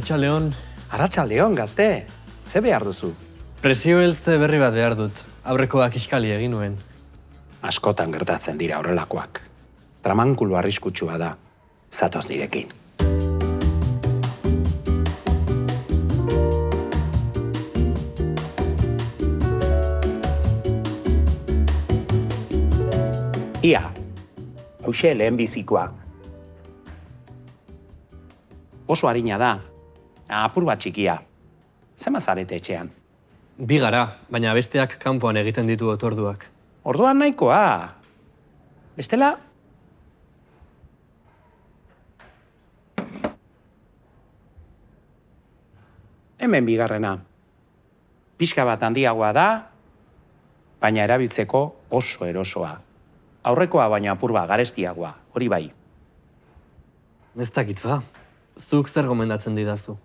Arratsaldeon. Arratsaldeon, gazte. Ze behar duzu? Presio heltze berri bat behar dut. Aurrekoak iskali egin nuen. Askotan gertatzen dira horrelakoak. Tramankulu arriskutsua da. Zatoz nirekin. Ia, hauxe lehenbizikoa. Oso harina da. Apur bat txikia. Zema zarete etxean? Bi gara, baina besteak kanpoan egiten ditu otorduak. Orduan nahikoa. Bestela? Hemen bigarrena. Pixka bat handiagoa da, baina erabiltzeko oso erosoa. Aurrekoa baina apur bat garestiagoa, hori bai. Ez dakit ba, zuk zer gomendatzen didazu?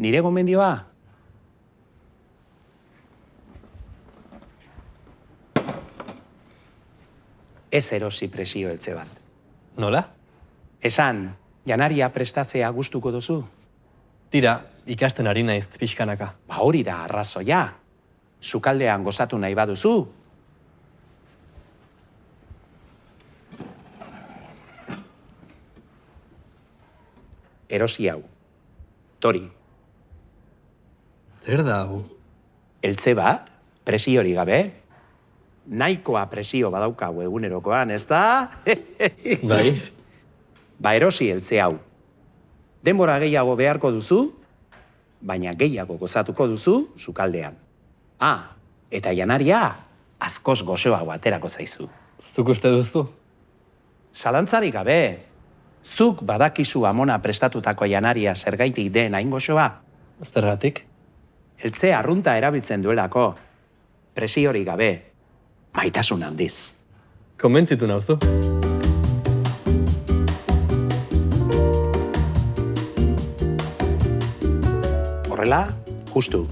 Nire gomendioa? Ez erosi presio heltze bat. Nola? Esan, janaria prestatzea gustuko duzu? Tira, ikasten ari naiz pixkanaka. Ba hori da arrazoia. Sukaldean gozatu nahi baduzu. Erosi hau. Tori. Zer da hau? Heltze bat, presiori gabe. Nahikoa presio badaukagu egunerokoan, ez da? Bai. Ba erosi heltze hau. Denbora gehiago beharko duzu, baina gehiago gozatuko duzu sukaldean. Eta janaria askoz goxoago aterako zaizu. Zuk uste duzu? Zalantzarik gabe, zuk badakizu amona prestatutako janaria zergaitik den hain goxoa? Zergatik? Heltze arrunta erabiltzen duelako, presiori gabe, maitasun handiz. Konbentzitu nauzu. Horrela, justu.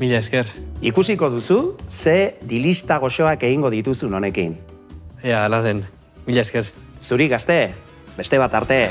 Mila esker. Ikusiko duzu, ze dilista goxoak egingo dituzun honekin. Ea, ala den. Mila esker. Zuri gazte, beste bat arte.